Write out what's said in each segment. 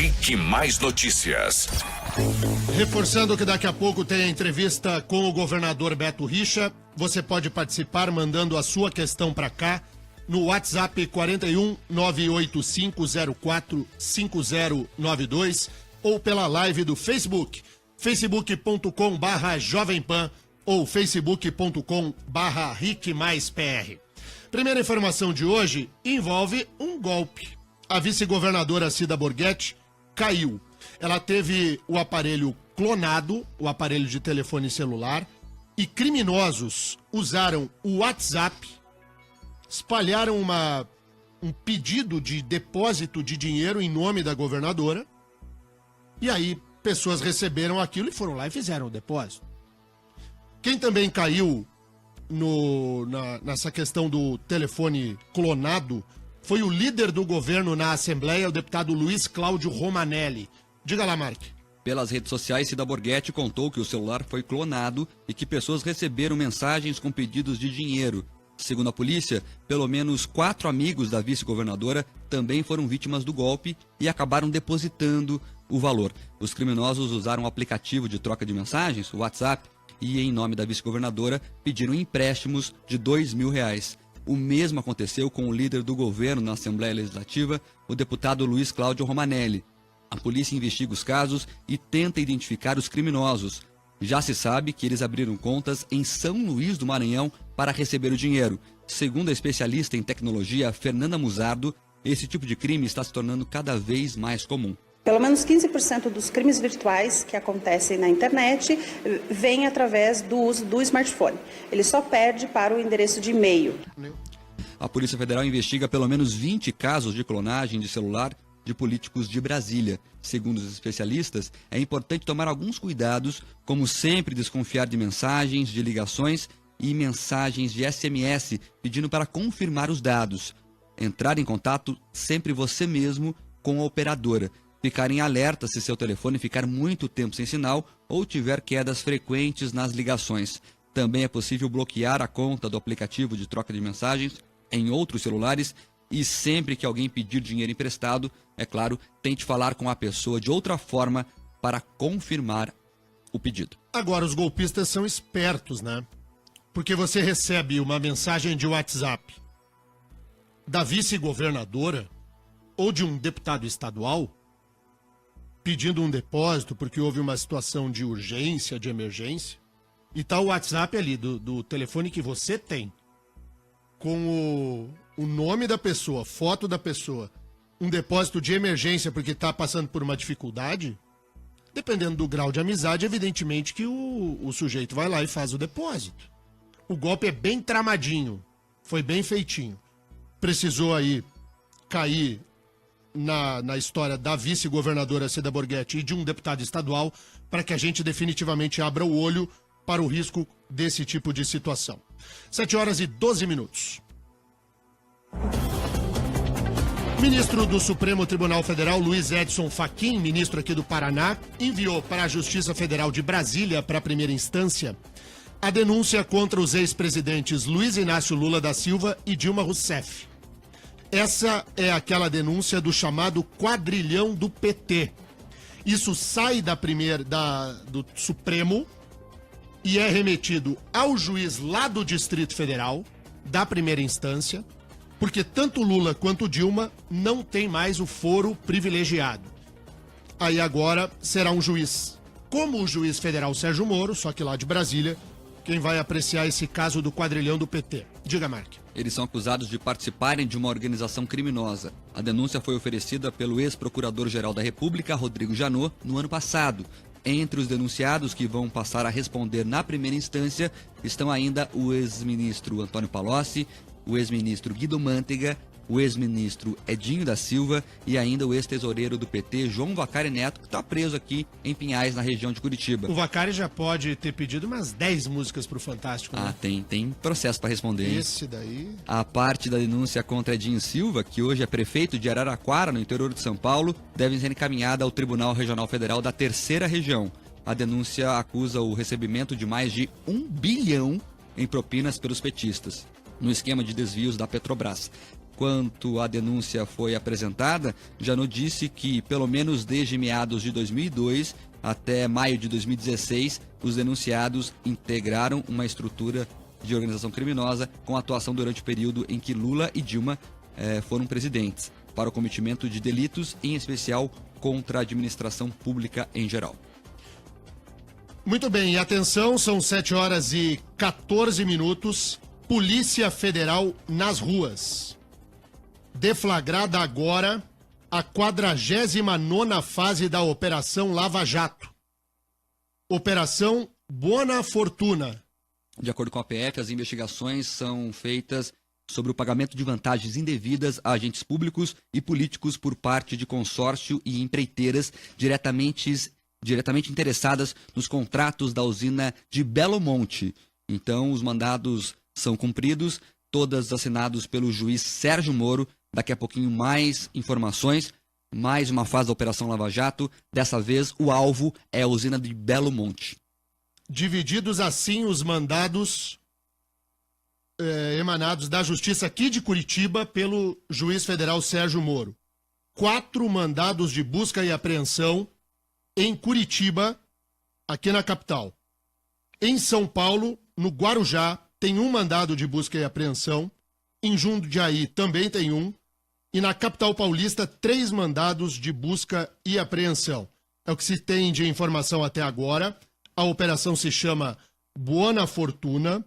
Rick Mais Notícias. Reforçando que daqui a pouco tem a entrevista com o governador Beto Richa. Você pode participar mandando a sua questão para cá no WhatsApp 41 98504 5092 ou pela live do Facebook, facebook.com/Jovem Pan ou facebook.com/RickMaisPR. Primeira informação de hoje envolve um golpe. A vice-governadora Cida Borghetti caiu. Ela teve o aparelho clonado, o aparelho de telefone celular, e criminosos usaram o WhatsApp, espalharam um pedido de depósito de dinheiro em nome da governadora, e aí pessoas receberam aquilo e foram lá e fizeram o depósito. Quem também caiu nessa questão do telefone clonado foi o líder do governo na Assembleia, o deputado Luiz Cláudio Romanelli. Diga lá, Mark. Pelas redes sociais, Cida Borghetti contou que o celular foi clonado e que pessoas receberam mensagens com pedidos de dinheiro. Segundo a polícia, pelo menos 4 amigos da vice-governadora também foram vítimas do golpe e acabaram depositando o valor. Os criminosos usaram um aplicativo de troca de mensagens, o WhatsApp, e em nome da vice-governadora pediram empréstimos de R$2.000. O mesmo aconteceu com o líder do governo na Assembleia Legislativa, o deputado Luiz Cláudio Romanelli. A polícia investiga os casos e tenta identificar os criminosos. Já se sabe que eles abriram contas em São Luís do Maranhão para receber o dinheiro. Segundo a especialista em tecnologia Fernanda Musardo, esse tipo de crime está se tornando cada vez mais comum. Pelo menos 15% dos crimes virtuais que acontecem na internet vêm através do uso do smartphone. Ele só perde para o endereço de e-mail. A Polícia Federal investiga pelo menos 20 casos de clonagem de celular de políticos de Brasília. Segundo os especialistas, é importante tomar alguns cuidados, como sempre desconfiar de mensagens, de ligações e mensagens de SMS pedindo para confirmar os dados. Entrar em contato sempre você mesmo com a operadora. Ficar em alerta se seu telefone ficar muito tempo sem sinal ou tiver quedas frequentes nas ligações. Também é possível bloquear a conta do aplicativo de troca de mensagens em outros celulares e sempre que alguém pedir dinheiro emprestado, é claro, tente falar com a pessoa de outra forma para confirmar o pedido. Agora, os golpistas são espertos, né? Porque você recebe uma mensagem de WhatsApp da vice-governadora ou de um deputado estadual pedindo um depósito porque houve uma situação de urgência, de emergência, e tá o WhatsApp ali do telefone que você tem, com o nome da pessoa, foto da pessoa, um depósito de emergência porque tá passando por uma dificuldade, dependendo do grau de amizade, evidentemente que o sujeito vai lá e faz o depósito. O golpe é bem tramadinho, foi bem feitinho. Precisou aí cair na história da vice-governadora Cida Borghetti e de um deputado estadual para que a gente definitivamente abra o olho para o risco desse tipo de situação. 7h12. Ministro do Supremo Tribunal Federal, Luiz Edson Fachin, ministro aqui do Paraná, enviou para a Justiça Federal de Brasília, para a primeira instância, a denúncia contra os ex-presidentes Luiz Inácio Lula da Silva e Dilma Rousseff. Essa é aquela denúncia do chamado quadrilhão do PT. Isso sai do Supremo e é remetido ao juiz lá do Distrito Federal, da primeira instância, porque tanto Lula quanto Dilma não tem mais o foro privilegiado. Aí agora será um juiz, como o juiz federal Sérgio Moro, só que lá de Brasília, quem vai apreciar esse caso do quadrilhão do PT. Diga, Mark. Eles são acusados de participarem de uma organização criminosa. A denúncia foi oferecida pelo ex-procurador-geral da República, Rodrigo Janot, no ano passado. Entre os denunciados que vão passar a responder na primeira instância estão ainda o ex-ministro Antônio Palocci, o ex-ministro Guido Mantega, o ex-ministro Edinho da Silva e ainda o ex-tesoureiro do PT, João Vacari Neto, que está preso aqui em Pinhais, na região de Curitiba. O Vacari já pode ter pedido umas 10 músicas pro Fantástico, né? Ah, tem processo para responder. Hein? Esse daí... A parte da denúncia contra Edinho Silva, que hoje é prefeito de Araraquara, no interior de São Paulo, deve ser encaminhada ao Tribunal Regional Federal da Terceira Região. A denúncia acusa o recebimento de mais de 1 bilhão em propinas pelos petistas, no esquema de desvios da Petrobras. quando a denúncia foi apresentada, Janot disse que, pelo menos desde meados de 2002 até maio de 2016, os denunciados integraram uma estrutura de organização criminosa com atuação durante o período em que Lula e Dilma foram presidentes, para o cometimento de delitos, em especial contra a administração pública em geral. Muito bem, e atenção, são 7h14. Polícia Federal nas ruas. Deflagrada agora a 49ª fase da Operação Lava Jato. Operação Buona Fortuna. De acordo com a PF, as investigações são feitas sobre o pagamento de vantagens indevidas a agentes públicos e políticos por parte de consórcio e empreiteiras diretamente interessadas nos contratos da usina de Belo Monte. Então, os mandados são cumpridos, todas assinados pelo juiz Sérgio Moro. Daqui a pouquinho mais informações, mais uma fase da Operação Lava Jato. Dessa vez, o alvo é a usina de Belo Monte. Divididos assim os mandados emanados da Justiça aqui de Curitiba pelo juiz federal Sérgio Moro. 4 mandados de busca e apreensão em Curitiba, aqui na capital. Em São Paulo, no Guarujá, tem 1 mandado de busca e apreensão. Em Jundiaí também tem 1. E na capital paulista, 3 mandados de busca e apreensão. É o que se tem de informação até agora. A operação se chama Buona Fortuna.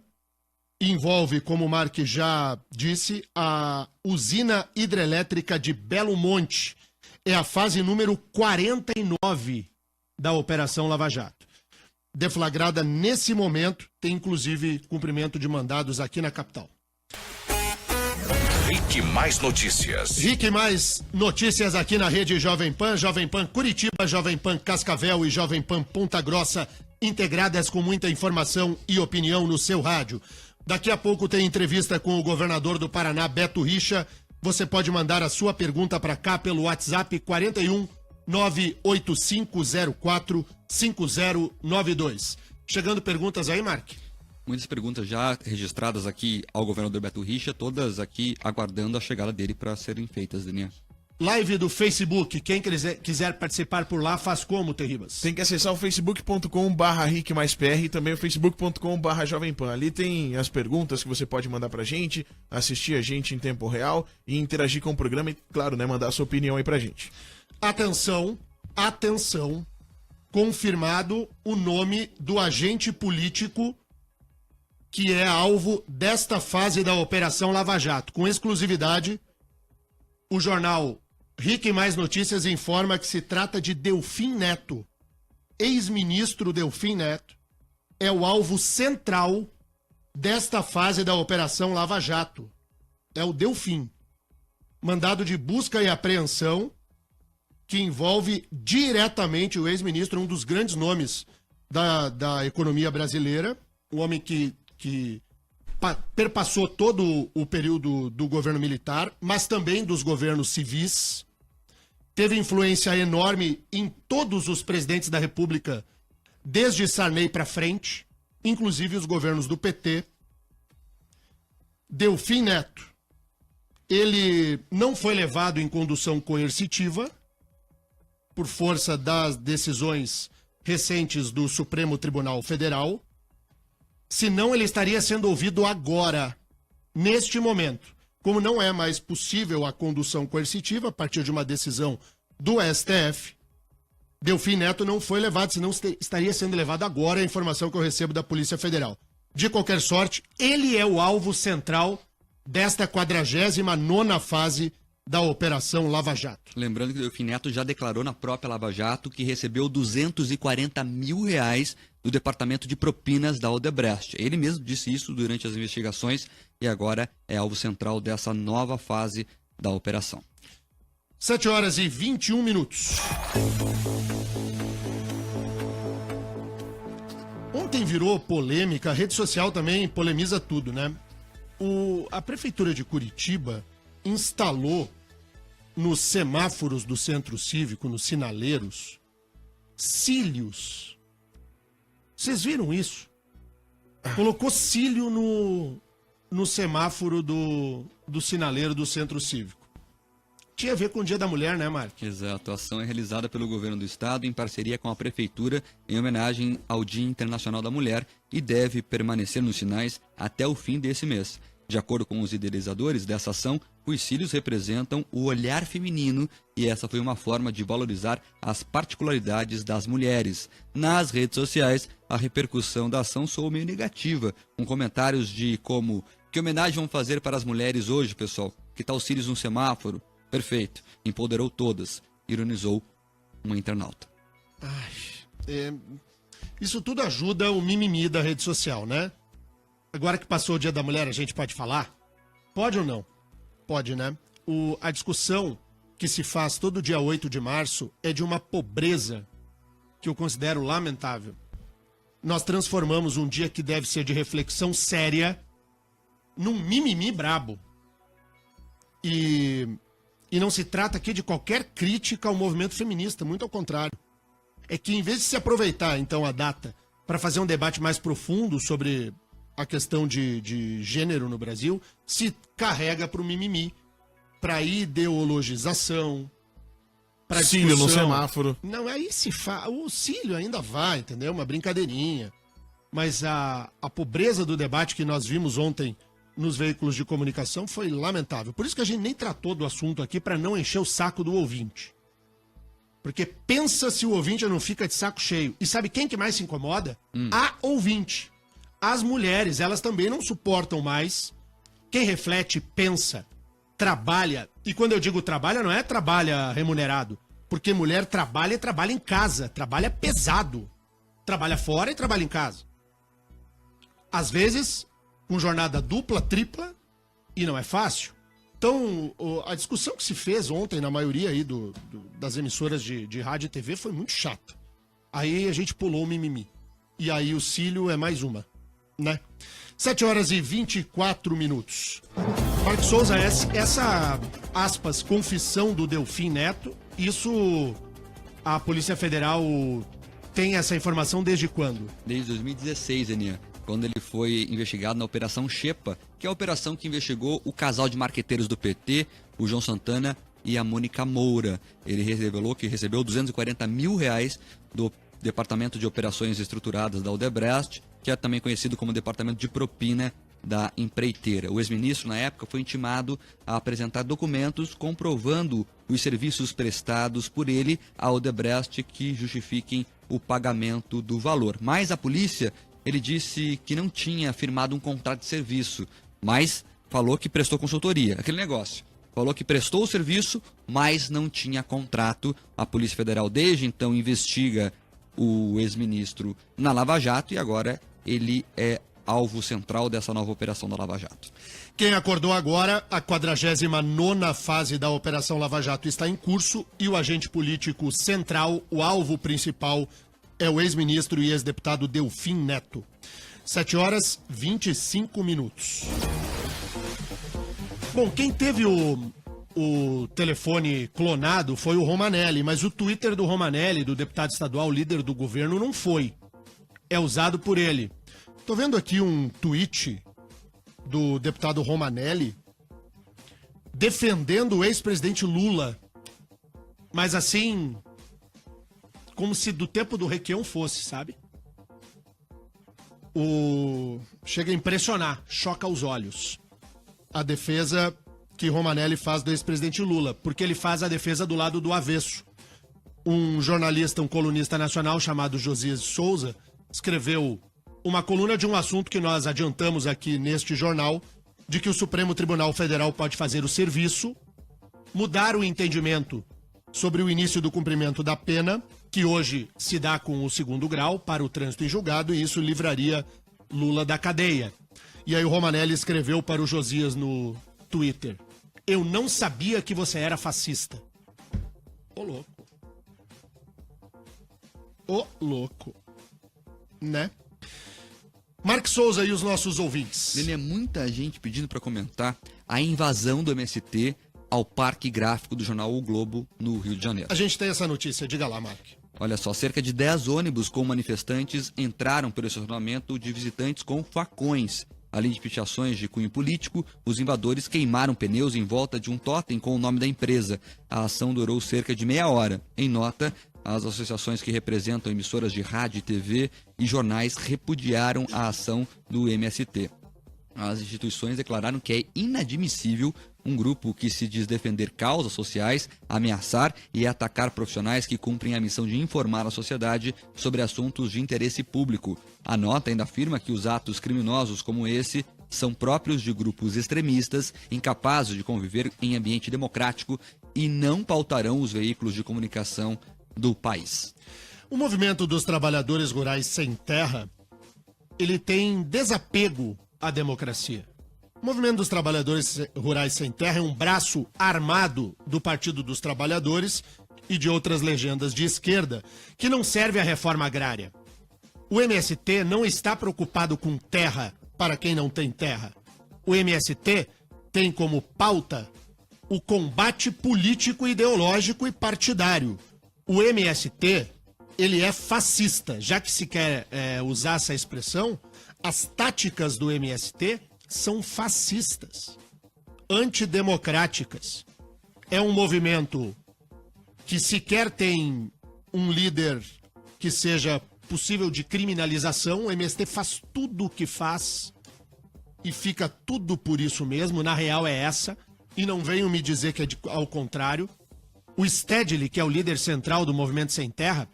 Envolve, como o Mark já disse, a usina hidrelétrica de Belo Monte. É a fase número 49 da Operação Lava Jato. Deflagrada nesse momento, tem inclusive cumprimento de mandados aqui na capital. Rick Mais Notícias. Rick Mais Notícias aqui na rede Jovem Pan Curitiba, Jovem Pan Cascavel e Jovem Pan Ponta Grossa, integradas com muita informação e opinião no seu rádio. Daqui a pouco tem entrevista com o governador do Paraná, Beto Richa. Você pode mandar a sua pergunta para cá pelo WhatsApp 41 98504 5092. Chegando perguntas aí, Mark? Muitas perguntas já registradas aqui ao governador Beto Richa, todas aqui aguardando a chegada dele para serem feitas, Daniel. Live do Facebook, quem quiser participar por lá, faz como, Terribas? Tem que acessar o facebook.com/rickmaispr e também o facebook.com/Jovem Pan. Ali tem as perguntas que você pode mandar pra gente, assistir a gente em tempo real e interagir com o programa e, claro, né, mandar a sua opinião aí pra gente. Atenção, atenção, confirmado o nome do agente político que é alvo desta fase da Operação Lava Jato. Com exclusividade, o jornal Rick Mais Notícias informa que se trata de Delfim Neto. Ex-ministro Delfim Neto é o alvo central desta fase da Operação Lava Jato. É o Delfim. Mandado de busca e apreensão que envolve diretamente o ex-ministro, um dos grandes nomes da economia brasileira, um homem que perpassou todo o período do governo militar, mas também dos governos civis. Teve influência enorme em todos os presidentes da República, desde Sarney para frente, inclusive os governos do PT. Delfim Neto, ele não foi levado em condução coercitiva, por força das decisões recentes do Supremo Tribunal Federal, senão ele estaria sendo ouvido agora, neste momento. Como não é mais possível a condução coercitiva a partir de uma decisão do STF, Delfim Neto não foi levado, senão estaria sendo levado agora, a informação que eu recebo da Polícia Federal. De qualquer sorte, ele é o alvo central desta 49ª fase da Operação Lava Jato. Lembrando que o Delfim Neto já declarou na própria Lava Jato que recebeu R$240 mil do Departamento de Propinas da Odebrecht. Ele mesmo disse isso durante as investigações e agora é alvo central dessa nova fase da operação. 7h21. Ontem virou polêmica, a rede social também polemiza tudo, né? A Prefeitura de Curitiba instalou nos semáforos do centro cívico, nos sinaleiros, cílios. Vocês viram isso? Colocou cílio no semáforo do sinaleiro do Centro Cívico. Tinha a ver com o Dia da Mulher, né, Mark? Exato. A ação é realizada pelo governo do estado em parceria com a prefeitura em homenagem ao Dia Internacional da Mulher e deve permanecer nos sinais até o fim desse mês. De acordo com os idealizadores dessa ação, os cílios representam o olhar feminino e essa foi uma forma de valorizar as particularidades das mulheres. Nas redes sociais, a repercussão da ação soou meio negativa, com comentários de como: que homenagem vão fazer para as mulheres hoje, pessoal? Que tal cílios no semáforo? Perfeito. Empoderou todas, ironizou uma internauta. Isso tudo ajuda o mimimi da rede social, né? Agora que passou o Dia da Mulher, a gente pode falar? Pode ou não? Pode, né? A discussão que se faz todo dia 8 de março é de uma pobreza que eu considero lamentável. Nós transformamos um dia que deve ser de reflexão séria num mimimi brabo. E não se trata aqui de qualquer crítica ao movimento feminista, muito ao contrário. É que em vez de se aproveitar, então, a data para fazer um debate mais profundo sobre a questão de gênero no Brasil, se carrega para o mimimi, para ideologização, para Cílio no semáforo. Não, aí o cílio ainda vai, entendeu? Uma brincadeirinha. Mas a pobreza do debate que nós vimos ontem nos veículos de comunicação foi lamentável. Por isso que a gente nem tratou do assunto aqui, para não encher o saco do ouvinte. Porque pensa se o ouvinte não fica de saco cheio. E sabe quem que mais se incomoda? A ouvinte. As mulheres, elas também não suportam mais. Quem reflete, pensa, trabalha. E quando eu digo trabalha, não é trabalha remunerado. Porque mulher trabalha e trabalha em casa. Trabalha pesado. Trabalha fora e trabalha em casa. Às vezes, com jornada dupla, tripla, e não é fácil. Então, a discussão que se fez ontem na maioria aí das emissoras de rádio e TV foi muito chata. Aí a gente pulou o mimimi. E aí o cílio é mais uma, né? 7h24. Marcos Souza, essa, aspas, confissão do Delfim Neto, isso a Polícia Federal tem essa informação desde quando? Desde 2016, Eninha, quando ele foi investigado na Operação Xepa, que é a operação que investigou o casal de marqueteiros do PT, o João Santana e a Mônica Moura. Ele revelou que recebeu R$240 mil do Departamento de Operações Estruturadas da Odebrecht, que é também conhecido como Departamento de Propina da empreiteira. O ex-ministro, na época, foi intimado a apresentar documentos comprovando os serviços prestados por ele à Odebrecht que justifiquem o pagamento do valor. Mas a polícia, ele disse que não tinha firmado um contrato de serviço, mas falou que prestou consultoria, aquele negócio. Falou que prestou o serviço, mas não tinha contrato. A Polícia Federal desde então investiga o ex-ministro na Lava Jato e agora ele é alvo central dessa nova operação da Lava Jato. Quem acordou agora, a 49ª fase da Operação Lava Jato está em curso e o agente político central, o alvo principal, é o ex-ministro e ex-deputado Delfim Neto. 7h25. Bom, quem teve o telefone clonado foi o Romanelli, mas o Twitter do Romanelli, do deputado estadual, líder do governo, não foi. É usado por ele. Tô vendo aqui um tweet do deputado Romanelli defendendo o ex-presidente Lula, mas assim, como se do tempo do Requião fosse, sabe? Chega a impressionar, choca os olhos a defesa que Romanelli faz do ex-presidente Lula, porque ele faz a defesa do lado do avesso. Um jornalista, um colunista nacional chamado Josias Souza escreveu uma coluna de um assunto que nós adiantamos aqui neste jornal, de que o Supremo Tribunal Federal pode fazer o serviço, mudar o entendimento sobre o início do cumprimento da pena, que hoje se dá com o 2º grau para o trânsito em julgado, e isso livraria Lula da cadeia. E aí o Romanelli escreveu para o Josias no Twitter: eu não sabia que você era fascista. Ô louco. Ô louco. Né? Marcos Souza e os nossos ouvintes. Ele muita gente pedindo para comentar a invasão do MST ao Parque Gráfico do jornal O Globo, no Rio de Janeiro. A gente tem essa notícia, diga lá, Mark. Olha só, cerca de 10 ônibus com manifestantes entraram pelo estacionamento de visitantes com facões Além de pichações de cunho político, os invasores queimaram pneus em volta de um tótem com o nome da empresa. A ação durou cerca de meia hora. Em nota, as associações que representam emissoras de rádio, TV e jornais repudiaram a ação do MST. As instituições declararam que é inadmissível um grupo que se diz defender causas sociais, ameaçar e atacar profissionais que cumprem a missão de informar a sociedade sobre assuntos de interesse público. A nota ainda afirma que os atos criminosos como esse são próprios de grupos extremistas, incapazes de conviver em ambiente democrático e não pautarão os veículos de comunicação do país. O movimento dos trabalhadores rurais sem terra, ele tem desapego à democracia. O movimento dos trabalhadores rurais sem terra é um braço armado do Partido dos Trabalhadores e de outras legendas de esquerda que não serve à reforma agrária. O MST não está preocupado com terra para quem não tem terra. O MST tem como pauta o combate político, ideológico e partidário. O MST, ele é fascista. Já que se quer usar essa expressão, as táticas do MST são fascistas, antidemocráticas. É um movimento que sequer tem um líder que seja possível de criminalização. O MST faz tudo o que faz e fica tudo por isso mesmo. Na real é essa. E não venham me dizer que é ao contrário. O Stedley, que é o líder central do Movimento Sem Terra,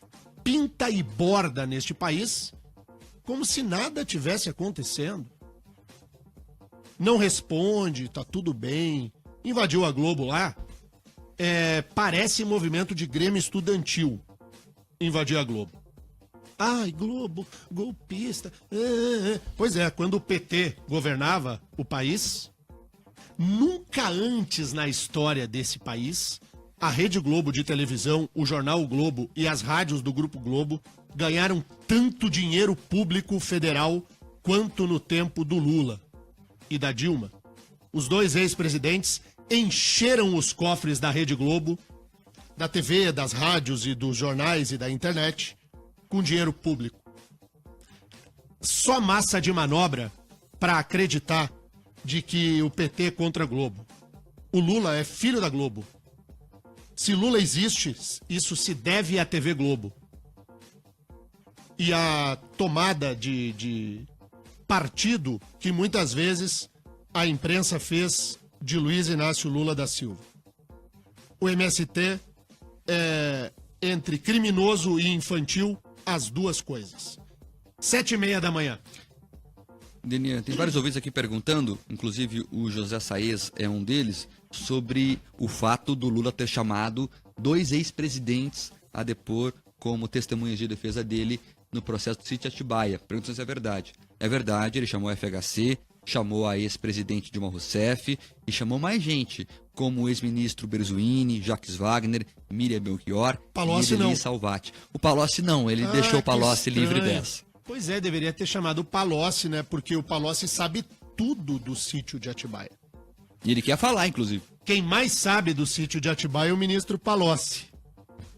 pinta e borda neste país como se nada tivesse acontecendo. Não responde, tá tudo bem. Invadiu a Globo lá. Parece movimento de Grêmio estudantil. Invadir a Globo. Ai, Globo, golpista. Pois é, quando o PT governava o país, nunca antes na história desse país, a Rede Globo de televisão, o Jornal o Globo e as rádios do Grupo Globo ganharam tanto dinheiro público federal quanto no tempo do Lula e da Dilma. Os dois ex-presidentes encheram os cofres da Rede Globo, da TV, das rádios e dos jornais e da internet com dinheiro público. Só massa de manobra para acreditar de que o PT é contra a Globo. O Lula é filho da Globo. Se Lula existe, isso se deve à TV Globo. E a tomada de partido que muitas vezes a imprensa fez de Luiz Inácio Lula da Silva. O MST é entre criminoso e infantil, as duas coisas. 7h30 da manhã. Denis, tem vários ouvintes aqui perguntando, inclusive o José Saez é um deles, sobre o fato do Lula ter chamado 2 ex-presidentes a depor como testemunhas de defesa dele no processo do sítio Atibaia. Perguntam se é verdade. É verdade, ele chamou a FHC, chamou a ex-presidente Dilma Rousseff e chamou mais gente, como o ex-ministro Berzuini, Jacques Wagner, Miriam Belchior Palocci e Edelmir não. Salvati. O Palocci não, ele deixou o Palocci livre dessa. Pois é, deveria ter chamado o Palocci, né? Porque o Palocci sabe tudo do sítio de Atibaia. E ele quer falar, inclusive. Quem mais sabe do sítio de Atibaia é o ministro Palocci,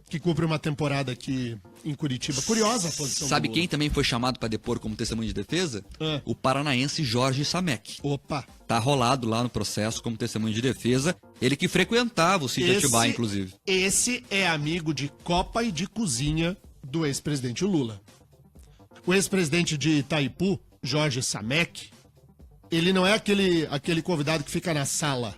que cumpre uma temporada aqui em Curitiba. Curiosa a posição Sabe do quem Lula. também foi chamado para depor como testemunha de defesa? É. O paranaense Jorge Samek. Opa! Tá rolado lá no processo como testemunha de defesa. Ele que frequentava o sítio Atibaia, inclusive. Esse é amigo de copa e de cozinha do ex-presidente Lula. O ex-presidente de Itaipu, Jorge Samek, ele não é aquele convidado que fica na sala.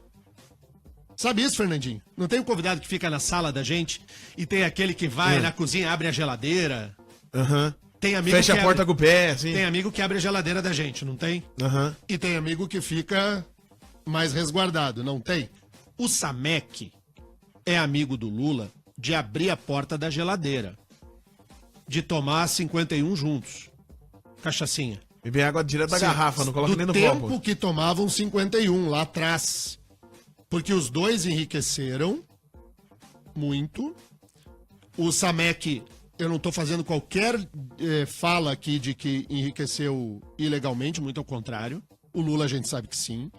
Sabe isso, Fernandinho? Não tem um convidado que fica na sala da gente e tem aquele que vai na cozinha, abre a geladeira. Aham. Tem amigo Fecha que a porta abre... com o pé, assim. Tem amigo que abre a geladeira da gente, não tem? Aham. E tem amigo que fica mais resguardado, não tem? O Samek é amigo do Lula de abrir a porta da geladeira. De tomar 51 juntos. Cachaçinha. Beber água direto da Sim, garrafa, não coloca do nem no tempo copo. que tomavam 51 lá atrás. Porque os dois enriqueceram muito. O Samek, eu não tô fazendo qualquer fala aqui de que enriqueceu ilegalmente, muito ao contrário. O Lula a gente sabe que sim.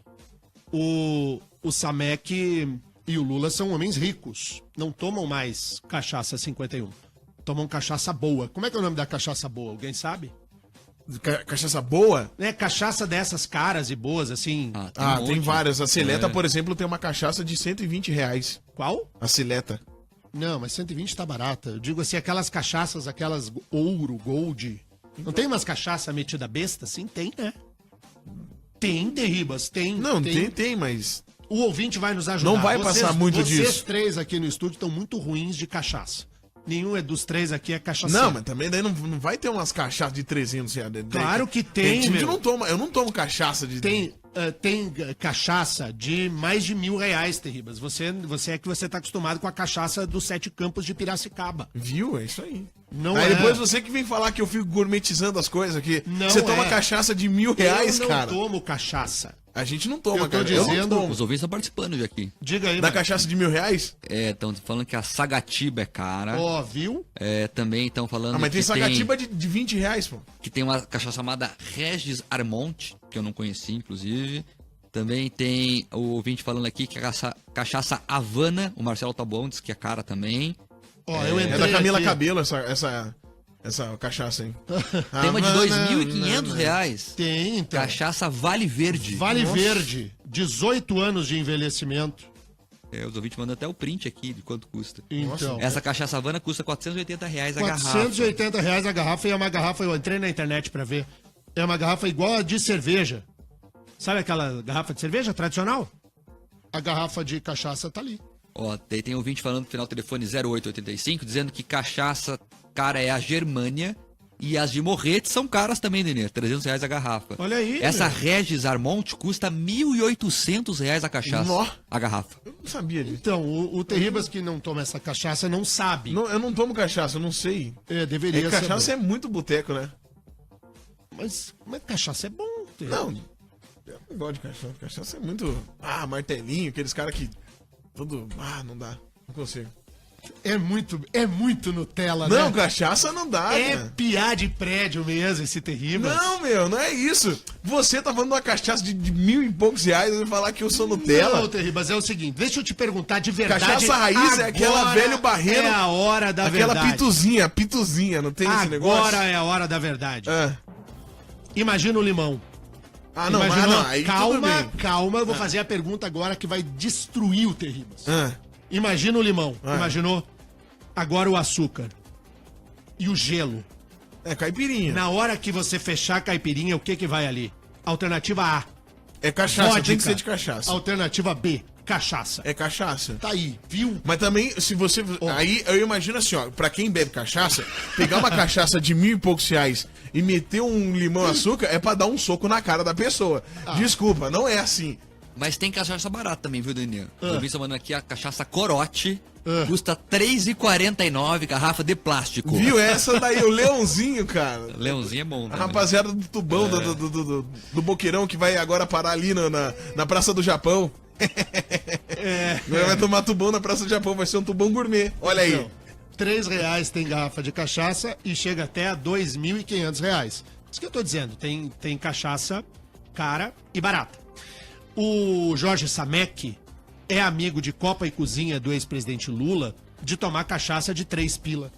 O Samek e o Lula são homens ricos. Não tomam mais cachaça 51. Tomam cachaça boa. Como é que é o nome da cachaça boa? Alguém sabe? Cachaça boa? É, cachaça dessas caras e boas, assim. Ah, Tem monte. várias. A Seleta, por exemplo, tem uma cachaça de R$120. Qual? A Seleta. Não, mas 120 tá barata. Eu digo assim, aquelas cachaças, aquelas ouro, gold. Não tem umas cachaças metida besta? Sim, tem, né? Tem, Derribas, tem. Não, tem, mas... O ouvinte vai nos ajudar. Não vai passar muito vocês disso. Vocês três aqui no estúdio estão muito ruins de cachaça. Nenhum dos três aqui é cachaça. Não, mas também daí não vai ter umas cachaças de 300 reais. Claro que tem, gente que meu. não toma, eu não tomo cachaça de... Tem cachaça de mais de R$1.000, Terribas. Você tá acostumado com a cachaça dos 7 Campos de Piracicaba. Viu? É isso aí. Não Aí é. depois você que vem falar que eu fico gourmetizando as coisas aqui. Não Você toma é. cachaça de R$1.000, Eu não cara. tomo cachaça. A gente não toma, Eu tô cara. Eu não dizendo- tomo. Os ouvintes estão participando de aqui. Diga aí, Da mano. cachaça de R$1.000? Estão falando que a Sagatiba é cara. Ó, viu? Também estão falando Ah, mas tem que sagatiba de R$20, pô. que tem uma cachaça chamada Regis Armont, que eu não conheci, inclusive. Também tem o ouvinte falando aqui que a cachaça Havana, o Marcelo Taboão diz que é cara também. Ó, eu entrei É da Camila aqui. Cabelo essa cachaça, hein? Tem uma de Havana, R$2.500. Tem, então. Cachaça Vale Verde. Vale Nossa. Verde. 18 anos de envelhecimento. Os ouvintes mandam até o print aqui de quanto custa. Então. Essa cachaça Havana custa R$480 a garrafa. R$480 a garrafa e é uma garrafa, eu entrei na internet pra ver. É uma garrafa igual a de cerveja. Sabe aquela garrafa de cerveja tradicional? A garrafa de cachaça tá ali. Ó, tem ouvinte falando no final do telefone 0885, dizendo que cachaça cara é a Germânia e as de Morretes são caras também, Denê. R$300 a garrafa. Olha aí, Essa meu. Regis Armont custa R$1.800 a cachaça. Nó. A garrafa. Eu não sabia disso. Então, o Terribas que não toma essa cachaça não sabe. Eu não tomo cachaça, eu não sei. Deveria É que cachaça saber. é muito boteco, né? Mas cachaça é bom. Não, eu não gosto de cachaça. Cachaça é muito... martelinho, aqueles caras que... Tudo... não dá. Não consigo. É muito Nutella, Não, né? cachaça não dá, É né? piar de prédio mesmo, esse Terribas. Não, meu, não é isso. Você tá falando de uma cachaça de R$1.000 e poucos reais e falar que eu sou Nutella. Não, Terribas, é o seguinte, deixa eu te perguntar de verdade. Cachaça raiz é aquela agora velho barreiro. É a hora da Aquela verdade. pituzinha, não tem esse negócio? Agora é a hora da verdade. Ah. Imagina o limão. Não, Imagina, aí tudo bem. calma, eu vou fazer a pergunta agora que vai destruir o Terribas. Ah. Imagina o limão, Ah. imaginou? Agora o açúcar. E o gelo. É caipirinha. Na hora que você fechar a caipirinha, o que vai ali? Alternativa A. É cachaça, vodka. tem que ser de cachaça. Alternativa B. Cachaça. É cachaça. Tá aí, viu? Mas também, se você... Aí eu imagino assim, ó, pra quem bebe cachaça, pegar uma cachaça de R$1.000 e poucos e meter um limão e açúcar é pra dar um soco na cara da pessoa. Desculpa, não é assim. Mas tem cachaça barata também, viu, Denê? Os ouvintes estão mandando aqui a cachaça Corote. Custa R$3,49 garrafa de plástico. Viu? Essa daí, o leãozinho, cara. Leãozinho é bom A também. rapaziada do tubão, do boqueirão que vai agora parar ali na Praça do Japão. Vai tomar tubão na Praça do Japão, vai ser um tubão gourmet. Olha aí. Então, R$3 tem garrafa de cachaça e chega até a R$2.500. Isso que eu tô dizendo, tem cachaça cara e barata. O Jorge Samek é amigo de copa e cozinha do ex-presidente Lula de tomar cachaça de 3 pila.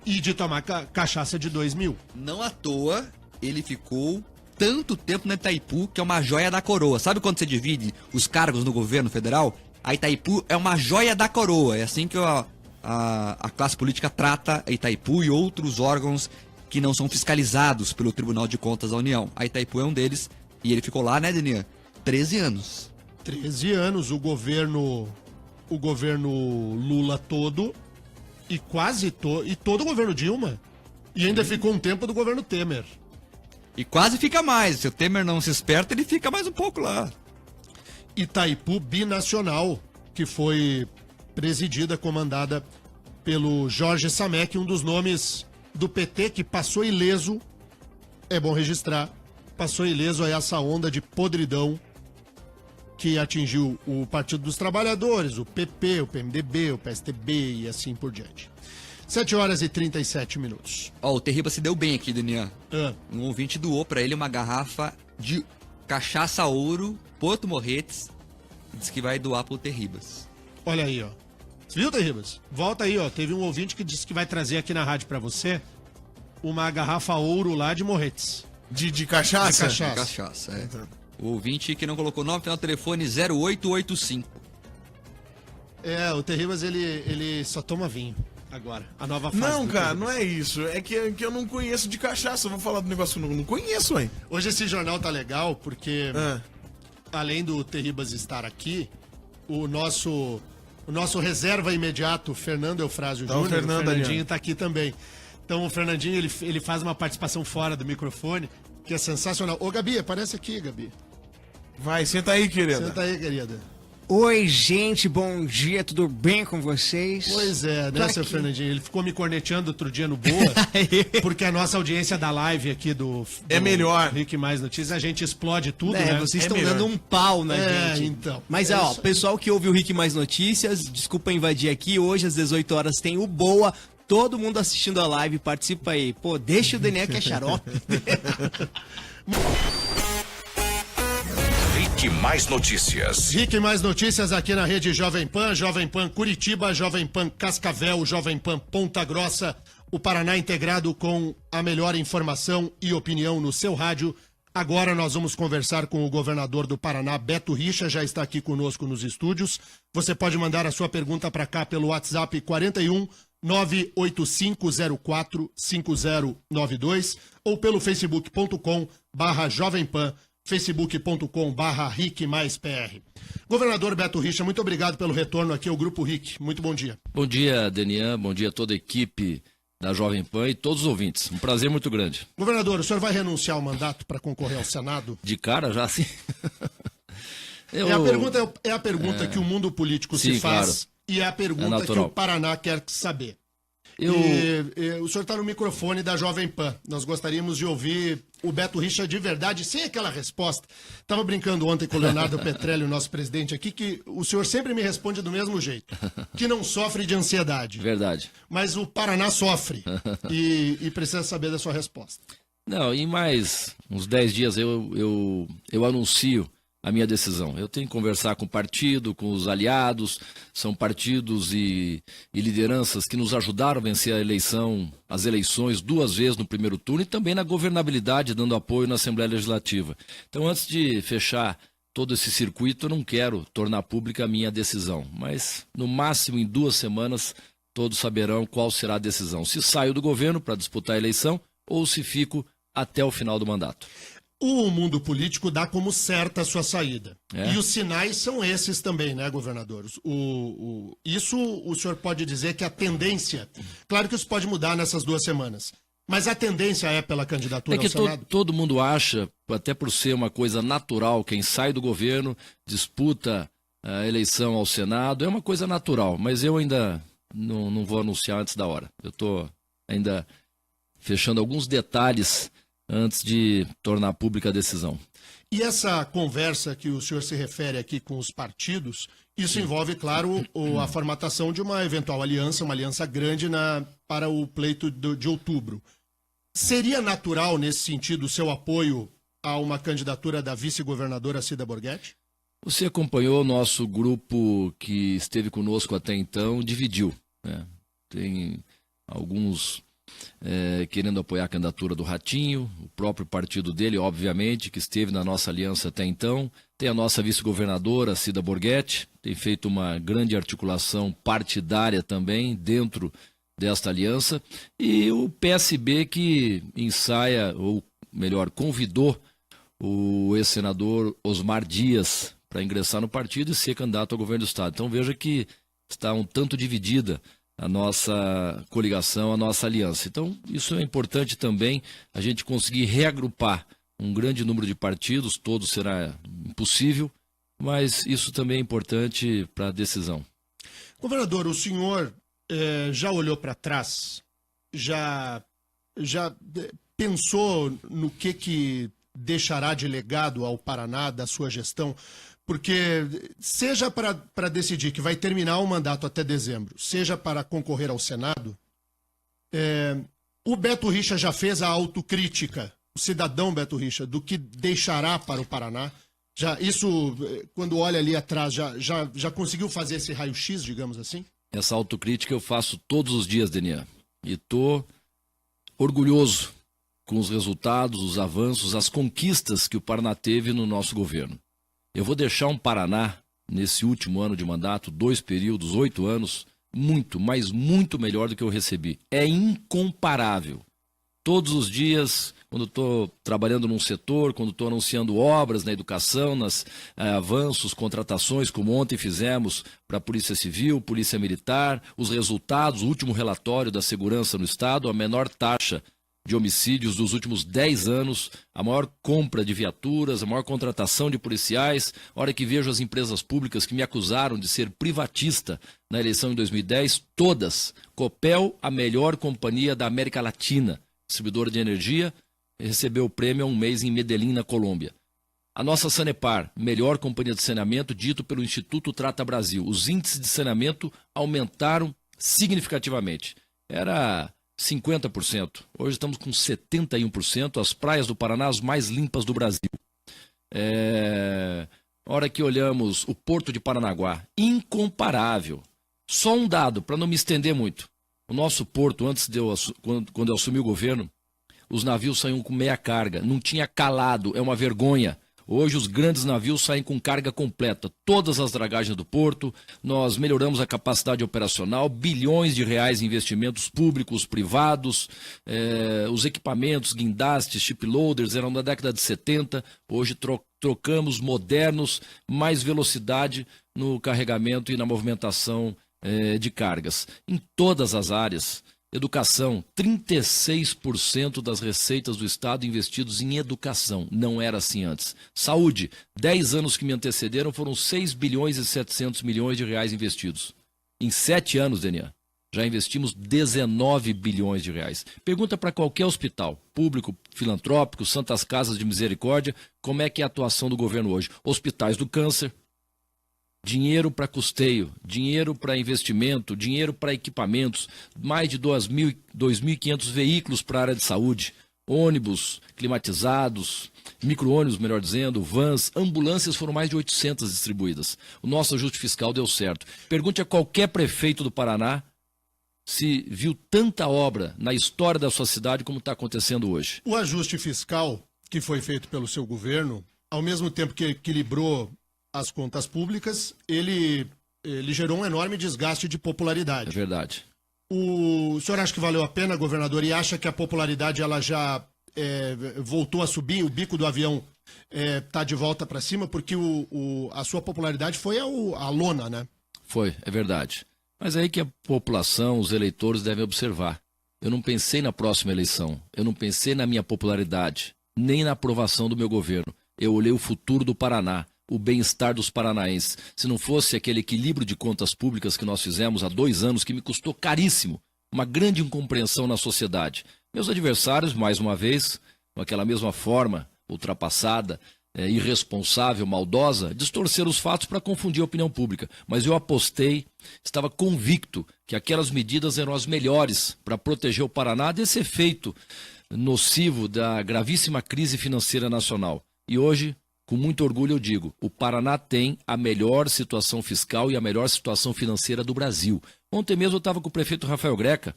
E de tomar cachaça de 2.000. Não à toa, ele ficou tanto tempo na Itaipu, que é uma joia da coroa. Sabe quando você divide os cargos no governo federal? A Itaipu é uma joia da coroa. É assim que a classe política trata a Itaipu e outros órgãos que não são fiscalizados pelo Tribunal de Contas da União. A Itaipu é um deles. E ele ficou lá, né, Deninha? 13 anos. 13 anos, o governo Lula todo e todo o governo Dilma. E ainda ficou um tempo do governo Temer. E quase fica mais. Se o Temer não se esperta, ele fica mais um pouco lá. Itaipu Binacional, que foi presidida, comandada pelo Jorge Samek, um dos nomes do PT que passou ileso, é bom registrar, passou ileso a essa onda de podridão que atingiu o Partido dos Trabalhadores, o PP, o PMDB, o PSDB e assim por diante. 7h37. Ó, o Terriba se deu bem aqui, Deninha. Ah, Um ouvinte doou pra ele uma garrafa de cachaça ouro, Porto Morretes. Diz que vai doar pro Terribas. olha aí, ó. Você viu, Terribas? Volta aí, ó. Teve um ouvinte que disse que vai trazer aqui na rádio pra você uma garrafa ouro lá de Morretes. De cachaça? De cachaça. Cachaça, é. O ouvinte que não colocou nome, final do telefone 0885. O Terribas, ele só toma vinho agora. A nova fase. Não, do cara, Terribas. não é isso. É que eu não conheço de cachaça. Eu vou falar do negócio que eu não conheço, hein? Hoje esse jornal tá legal porque, além do Terribas estar aqui, o nosso reserva imediato, Fernando Eufrásio Tá o Júnior, Fernando o Fernandinho ali, ó. tá aqui também. Então o Fernandinho, ele faz uma participação fora do microfone, que é sensacional. Ô, Gabi, aparece aqui, Gabi. Vai, senta aí, querida. Senta aí, querida. Oi, gente, bom dia, tudo bem com vocês? Pois é, Tô né, seu aqui. Fernandinho? Ele ficou me corneteando outro dia no Boa, porque a nossa audiência da live aqui do É melhor. Rick Mais Notícias, a gente explode tudo, É, né? vocês É estão melhor. dando um pau na gente. Então. Mas, É ó, isso aí. pessoal que ouve o Rick Mais Notícias, desculpa invadir aqui. Hoje, às 18 horas, tem o Boa. Todo mundo assistindo a live, participa aí. Pô, deixa o Daniel que é xarope. Rick Mais Notícias. Rick Mais Notícias aqui na rede Jovem Pan Curitiba, Jovem Pan Cascavel, Jovem Pan Ponta Grossa, o Paraná integrado com a melhor informação e opinião no seu rádio. Agora nós vamos conversar com o governador do Paraná, Beto Richa, já está aqui conosco nos estúdios. Você pode mandar a sua pergunta para cá pelo WhatsApp 41 98504 5092 ou pelo facebook.com/Jovem Pan, facebook.com/RickMaisPR. Governador Beto Richa, muito obrigado pelo retorno aqui ao Grupo Rick. Muito bom dia. Bom dia, Denian. Bom dia a toda a equipe da Jovem Pan e todos os ouvintes. Um prazer muito grande. Governador, o senhor vai renunciar ao mandato para concorrer ao Senado? De cara, já assim. É a pergunta que o mundo político se Sim, faz claro. e é a É pergunta que natural. o Paraná quer saber. Eu, O senhor está no microfone da Jovem Pan. Nós gostaríamos de ouvir o Beto Richa de verdade, sem aquela resposta. Estava brincando ontem com o Leonardo Petrelli, o nosso presidente aqui, que o senhor sempre me responde do mesmo jeito, que não sofre de ansiedade. verdade. Mas o Paraná sofre e precisa saber da sua resposta. Não, em mais uns 10 dias eu anuncio a minha decisão. Eu tenho que conversar com o partido, com os aliados, são partidos e lideranças que nos ajudaram a vencer as eleições 2 vezes no primeiro turno e também na governabilidade, dando apoio na Assembleia Legislativa. Então, antes de fechar todo esse circuito, eu não quero tornar pública a minha decisão, mas no máximo em 2 semanas todos saberão qual será a decisão, se saio do governo para disputar a eleição ou se fico até o final do mandato. O mundo político dá como certa a sua saída. É. E os sinais são esses também, né, governador? Isso o senhor pode dizer que a tendência... Claro que isso pode mudar nessas 2 semanas. Mas a tendência é pela candidatura É que ao Senado? todo mundo acha, até por ser uma coisa natural, quem sai do governo disputa a eleição ao Senado, é uma coisa natural, mas eu ainda não vou anunciar antes da hora. Eu estou ainda fechando alguns detalhes antes de tornar pública a decisão. E essa conversa que o senhor se refere aqui com os partidos, isso envolve, claro, a formatação de uma eventual aliança, uma aliança grande para o pleito de outubro. Seria natural, nesse sentido, o seu apoio a uma candidatura da vice-governadora Cida Borghetti? Você acompanhou o nosso grupo que esteve conosco até então, dividiu, né? Tem alguns querendo apoiar a candidatura do Ratinho, o próprio partido dele, obviamente, que esteve na nossa aliança até então. Tem a nossa vice-governadora, Cida Borghetti, tem feito uma grande articulação partidária também dentro desta aliança. E o PSB que ensaia, ou melhor, convidou o ex-senador Osmar Dias para ingressar no partido e ser candidato ao governo do Estado. Então veja que está um tanto dividida a nossa coligação, a nossa aliança. Então, isso é importante também, a gente conseguir reagrupar um grande número de partidos, todos será impossível, mas isso também é importante para a decisão. Governador, o senhor já olhou para trás? Já pensou no que deixará de legado ao Paraná da sua gestão? Porque seja para decidir que vai terminar o mandato até dezembro, seja para concorrer ao Senado, o Beto Richa já fez a autocrítica, o cidadão Beto Richa, do que deixará para o Paraná. Isso, quando olha ali atrás, já conseguiu fazer esse raio-x, digamos assim? Essa autocrítica eu faço todos os dias, Denian. E estou orgulhoso com os resultados, os avanços, as conquistas que o Paraná teve no nosso governo. Eu vou deixar um Paraná, nesse último ano de mandato, 2 períodos, 8 anos, muito, mas muito melhor do que eu recebi. É incomparável. Todos os dias, quando estou trabalhando num setor, quando estou anunciando obras na educação, nas avanços, contratações, como ontem fizemos para a Polícia Civil, Polícia Militar, os resultados, o último relatório da segurança no Estado, a menor taxa de homicídios dos últimos 10 anos, a maior compra de viaturas, a maior contratação de policiais. A hora que vejo as empresas públicas que me acusaram de ser privatista na eleição em 2010, todas, Copel, a melhor companhia da América Latina, distribuidora de energia, recebeu o prêmio há um mês em Medellín, na Colômbia. A nossa Sanepar, melhor companhia de saneamento, dito pelo Instituto Trata Brasil. Os índices de saneamento aumentaram significativamente. Era 50%. Hoje estamos com 71%. As praias do Paraná as mais limpas do Brasil. A hora que olhamos o Porto de Paranaguá, incomparável. Só um dado, para não me estender muito. O nosso porto, quando eu assumi o governo, os navios saíam com meia carga. Não tinha calado, é uma vergonha. Hoje os grandes navios saem com carga completa. Todas as dragagens do porto, nós melhoramos a capacidade operacional, bilhões de reais em investimentos públicos, privados, os equipamentos, guindastes, shiploaders eram da década de 70, hoje trocamos modernos, mais velocidade no carregamento e na movimentação de cargas. Em todas as áreas. Educação, 36% das receitas do Estado investidos em educação. Não era assim antes. Saúde, 10 anos que me antecederam foram 6 bilhões e 700 milhões de reais investidos. Em 7 anos, Denian, já investimos 19 bilhões de reais. Pergunta para qualquer hospital, público, filantrópico, Santas Casas de Misericórdia, como é que é a atuação do governo hoje. Hospitais do câncer, dinheiro para custeio, dinheiro para investimento, dinheiro para equipamentos, mais de 2.500 veículos para a área de saúde, ônibus climatizados, micro-ônibus, melhor dizendo, vans, ambulâncias, foram mais de 800 distribuídas. O nosso ajuste fiscal deu certo. Pergunte a qualquer prefeito do Paraná se viu tanta obra na história da sua cidade como está acontecendo hoje. O ajuste fiscal que foi feito pelo seu governo, ao mesmo tempo que equilibrou as contas públicas, ele gerou um enorme desgaste de popularidade. É verdade. O senhor acha que valeu a pena, governador, e acha que a popularidade ela já voltou a subir, o bico do avião está de volta para cima, porque a sua popularidade foi a lona, né? Foi, é verdade. Mas é aí que a população, os eleitores devem observar. Eu não pensei na próxima eleição, eu não pensei na minha popularidade, nem na aprovação do meu governo. Eu olhei o futuro do Paraná, o bem-estar dos paranaenses. Se não fosse aquele equilíbrio de contas públicas que nós fizemos há 2 anos, que me custou caríssimo, uma grande incompreensão na sociedade. Meus adversários, mais uma vez, com aquela mesma forma ultrapassada, irresponsável, maldosa, distorceram os fatos para confundir a opinião pública. Mas eu apostei, estava convicto que aquelas medidas eram as melhores para proteger o Paraná desse efeito nocivo da gravíssima crise financeira nacional. E hoje, com muito orgulho eu digo, o Paraná tem a melhor situação fiscal e a melhor situação financeira do Brasil. Ontem mesmo eu estava com o prefeito Rafael Greca,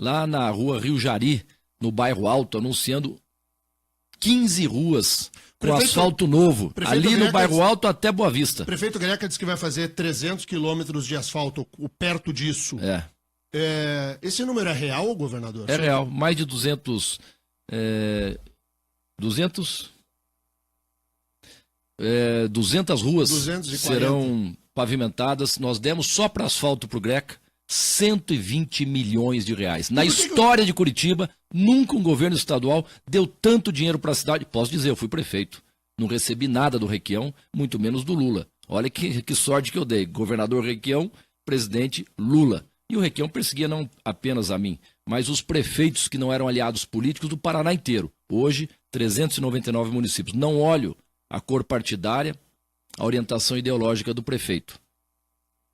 lá na rua Rio Jari, no bairro Alto, anunciando 15 ruas com asfalto novo, ali no bairro Alto até Boa Vista. O prefeito Greca disse que vai fazer 300 quilômetros de asfalto, perto disso. Esse número é real, governador? É real, mais de 200 ruas 240. serão pavimentadas. Nós demos só para asfalto para o Greca 120 milhões de reais. Na história de Curitiba, nunca um governo estadual deu tanto dinheiro para a cidade. Posso dizer, eu fui prefeito. Não recebi nada do Requião, muito menos do Lula. Olha que sorte que eu dei. Governador Requião, presidente Lula. E o Requião perseguia não apenas a mim, mas os prefeitos que não eram aliados políticos do Paraná inteiro. Hoje, 399 municípios. Não olho a cor partidária, a orientação ideológica do prefeito.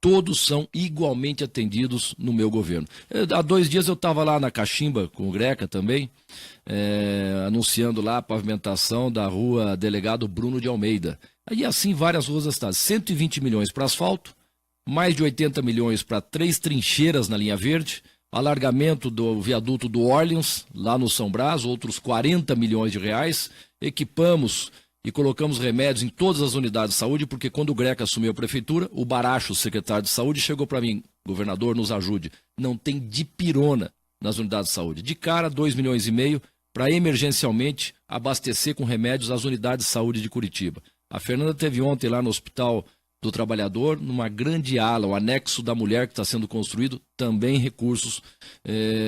Todos são igualmente atendidos no meu governo. Há 2 dias eu estava lá na Cachimba, com o Greca também, anunciando lá a pavimentação da rua Delegado Bruno de Almeida. E assim várias ruas da cidade. 120 milhões para asfalto, mais de 80 milhões para 3 trincheiras na linha verde, alargamento do viaduto do Orleans, lá no São Brás, outros 40 milhões de reais. Equipamos e colocamos remédios em todas as unidades de saúde, porque quando o Greca assumiu a prefeitura, o Baracho, o secretário de saúde, chegou para mim: governador, nos ajude. Não tem dipirona nas unidades de saúde. De cara, 2,5 milhões para emergencialmente abastecer com remédios as unidades de saúde de Curitiba. A Fernanda teve ontem lá no Hospital do Trabalhador, numa grande ala, o anexo da mulher que está sendo construído, também recursos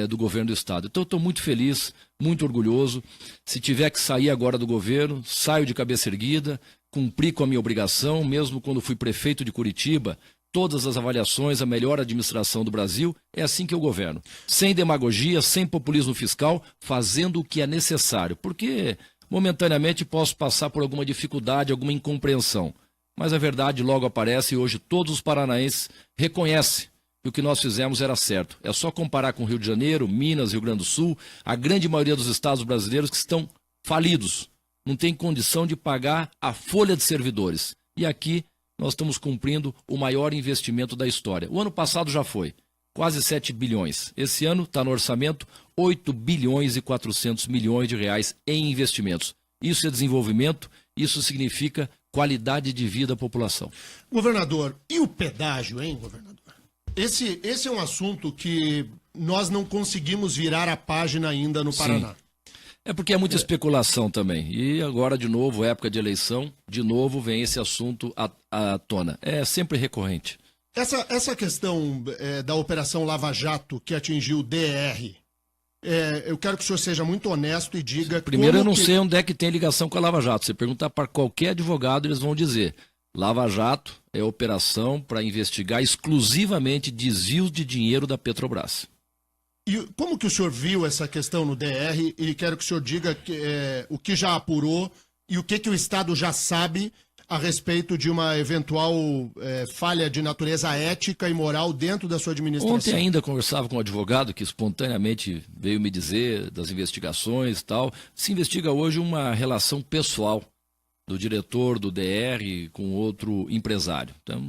do governo do estado. Então eu estou muito feliz, muito orgulhoso. Se tiver que sair agora do governo, saio de cabeça erguida, cumpri com a minha obrigação, mesmo quando fui prefeito de Curitiba, todas as avaliações, a melhor administração do Brasil, é assim que eu governo. Sem demagogia, sem populismo fiscal, fazendo o que é necessário, porque momentaneamente posso passar por alguma dificuldade, alguma incompreensão. Mas a verdade logo aparece e hoje todos os paranaenses reconhecem que o que nós fizemos era certo. É só comparar com Rio de Janeiro, Minas, Rio Grande do Sul, a grande maioria dos estados brasileiros que estão falidos. Não tem condição de pagar a folha de servidores. E aqui nós estamos cumprindo o maior investimento da história. O ano passado já foi quase 7 bilhões. Esse ano está no orçamento 8 bilhões e 400 milhões de reais em investimentos. Isso é desenvolvimento, isso significa qualidade de vida da população. Governador, e o pedágio, hein, governador? Esse é um assunto que nós não conseguimos virar a página ainda no Paraná. Sim. É porque é muita especulação também. E agora, de novo, época de eleição, de novo vem esse assunto à tona. É sempre recorrente. Essa questão da Operação Lava Jato que atingiu o DR, eu quero que o senhor seja muito honesto e diga... Primeiro, eu não sei onde é que tem ligação com a Lava Jato. Se perguntar para qualquer advogado, eles vão dizer: Lava Jato é operação para investigar exclusivamente desvios de dinheiro da Petrobras. E como que o senhor viu essa questão no DR? E quero que o senhor diga o que já apurou e o que o Estado já sabe a respeito de uma eventual falha de natureza ética e moral dentro da sua administração. Ontem ainda conversava com um advogado que espontaneamente veio me dizer das investigações e tal. Se investiga hoje uma relação pessoal do diretor do DR com outro empresário. Então,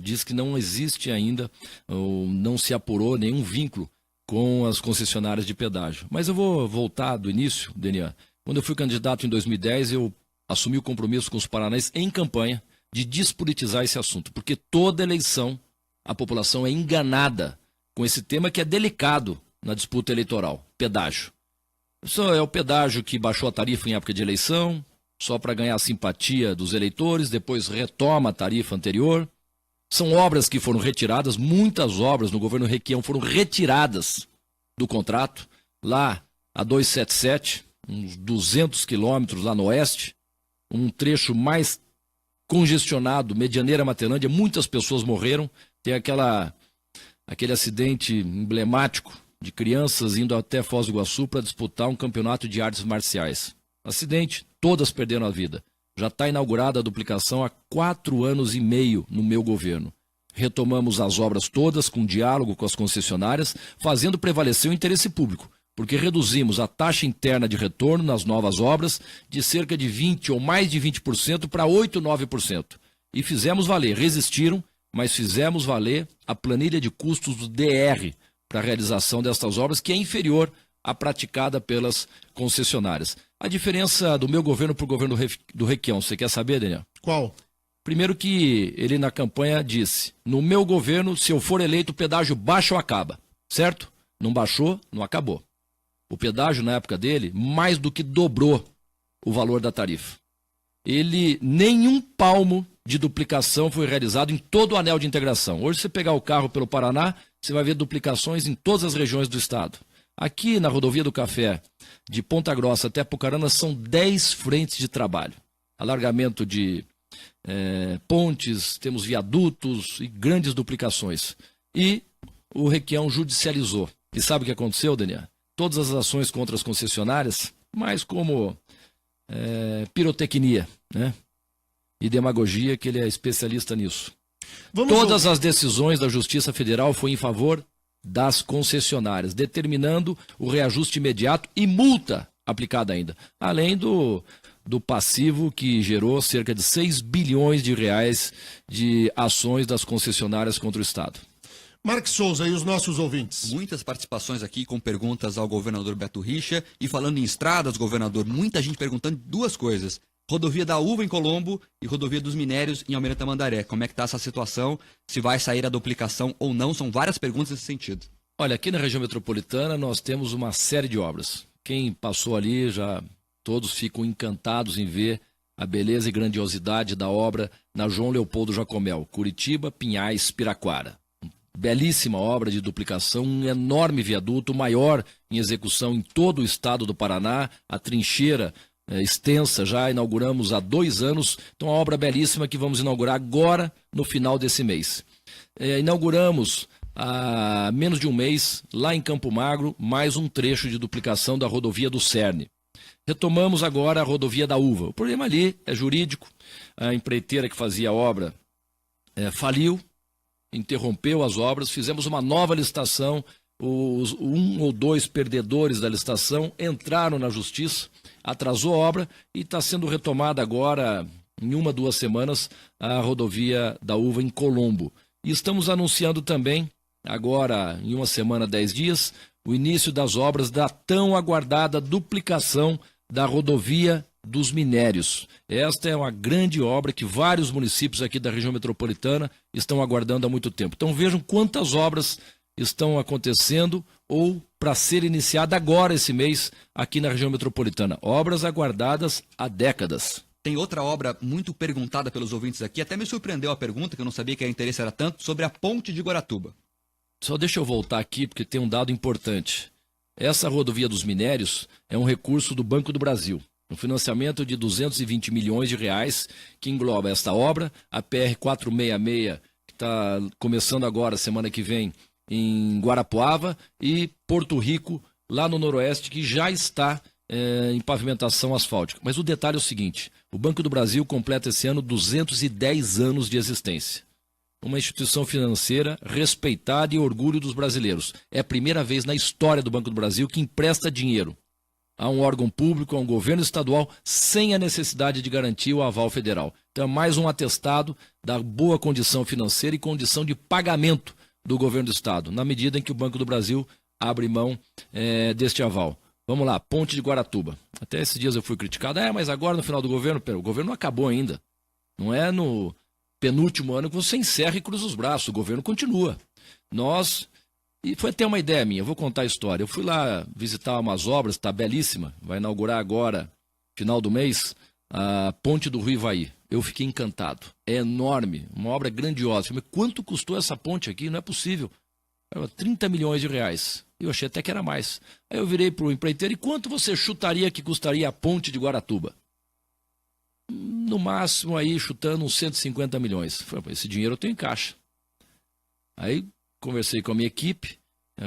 diz que não existe ainda, ou não se apurou nenhum vínculo com as concessionárias de pedágio. Mas eu vou voltar do início, Denian. Quando eu fui candidato em 2010, eu assumi o compromisso com os paranaenses em campanha de despolitizar esse assunto, porque toda eleição a população é enganada com esse tema que é delicado na disputa eleitoral, pedágio. Isso é o pedágio que baixou a tarifa em época de eleição, só para ganhar a simpatia dos eleitores, depois retoma a tarifa anterior. São obras que foram retiradas, muitas obras no governo Requião foram retiradas do contrato, lá a 277, uns 200 quilômetros lá no oeste, um trecho mais congestionado, Medianeira-Matelândia, muitas pessoas morreram. Tem aquele acidente emblemático de crianças indo até Foz do Iguaçu para disputar um campeonato de artes marciais. Acidente, todas perderam a vida. Já está inaugurada a duplicação há 4 anos e meio no meu governo. Retomamos as obras todas com diálogo com as concessionárias, fazendo prevalecer o interesse público, porque reduzimos a taxa interna de retorno nas novas obras de cerca de 20% ou mais de 20% para 8%, 9%. E fizemos valer, resistiram, mas fizemos valer a planilha de custos do DR para a realização destas obras, que é inferior à praticada pelas concessionárias. A diferença do meu governo para o governo do Requião, você quer saber, Daniel? Qual? Primeiro que ele na campanha disse: no meu governo, se eu for eleito, o pedágio baixa ou acaba, certo? Não baixou, não acabou. O pedágio, na época dele, mais do que dobrou o valor da tarifa. Nenhum palmo de duplicação foi realizado em todo o anel de integração. Hoje, se você pegar o carro pelo Paraná, você vai ver duplicações em todas as regiões do estado. Aqui na Rodovia do Café, de Ponta Grossa até Apucarana, são 10 frentes de trabalho. Alargamento de pontes, temos viadutos e grandes duplicações. E o Requião judicializou. E sabe o que aconteceu, Daniel? Todas as ações contra as concessionárias, mais como pirotecnia, né? E demagogia, que ele é especialista nisso. Todas as decisões da Justiça Federal foram em favor das concessionárias, determinando o reajuste imediato e multa aplicada ainda, além do passivo que gerou cerca de 6 bilhões de reais de ações das concessionárias contra o Estado. Marcos Souza e os nossos ouvintes. Muitas participações aqui com perguntas ao governador Beto Richa. E falando em estradas, governador, muita gente perguntando duas coisas. Rodovia da Uva em Colombo e rodovia dos Minérios em Almirante Tamandaré. Como é que está essa situação? Se vai sair a duplicação ou não? São várias perguntas nesse sentido. Olha, aqui na região metropolitana nós temos uma série de obras. Quem passou ali já todos ficam encantados em ver a beleza e grandiosidade da obra na João Leopoldo Jacomel, Curitiba, Pinhais, Piraquara. Belíssima obra de duplicação, um enorme viaduto, o maior em execução em todo o estado do Paraná, a trincheira extensa, já inauguramos há 2 anos, então uma obra belíssima que vamos inaugurar agora no final desse mês. Inauguramos há menos de um mês, lá em Campo Magro, mais um trecho de duplicação da rodovia do Cerne. Retomamos agora a rodovia da Uva. O problema ali é jurídico, a empreiteira que fazia a obra faliu, interrompeu as obras, fizemos uma nova licitação, os 1 ou 2 perdedores da licitação entraram na justiça, atrasou a obra e está sendo retomada agora, em 1 ou 2 semanas, a rodovia da Uva em Colombo. E estamos anunciando também, agora em 1 semana, 10 dias, o início das obras da tão aguardada duplicação da rodovia dos Minérios. Esta é uma grande obra que vários municípios aqui da região metropolitana estão aguardando há muito tempo. Então vejam quantas obras estão acontecendo ou para ser iniciada agora esse mês aqui na região metropolitana. Obras aguardadas há décadas. Tem outra obra muito perguntada pelos ouvintes aqui, até me surpreendeu a pergunta, que eu não sabia que o interesse era tanto, sobre a ponte de Guaratuba. Só deixa eu voltar aqui porque tem um dado importante. Essa rodovia dos Minérios é um recurso do Banco do Brasil. Um financiamento de 220 milhões de reais, que engloba esta obra, a PR 466, que está começando agora, semana que vem, em Guarapuava, e Porto Rico, lá no Noroeste, que já está em pavimentação asfáltica. Mas o detalhe é o seguinte, o Banco do Brasil completa esse ano 210 anos de existência. Uma instituição financeira respeitada e orgulho dos brasileiros. É a primeira vez na história do Banco do Brasil que empresta dinheiro a um órgão público, a um governo estadual, sem a necessidade de garantir o aval federal. Então é mais um atestado da boa condição financeira e condição de pagamento do governo do estado, na medida em que o Banco do Brasil abre mão deste aval. Vamos lá, Ponte de Guaratuba. Até esses dias eu fui criticado, mas agora no final do governo, o governo não acabou ainda. Não é no penúltimo ano que você encerra e cruza os braços, o governo continua. E foi até uma ideia minha, eu vou contar a história. Eu fui lá visitar umas obras, está belíssima, vai inaugurar agora, final do mês, a Ponte do Rio Ivaí. Eu fiquei encantado, é enorme, uma obra grandiosa. Mas quanto custou essa ponte aqui? Não é possível. 30 milhões de reais. Eu achei até que era mais. Aí eu virei para o empreiteiro, e quanto você chutaria que custaria a Ponte de Guaratuba? No máximo aí, chutando uns 150 milhões. Falei, esse dinheiro eu tenho em caixa. Aí conversei com a minha equipe,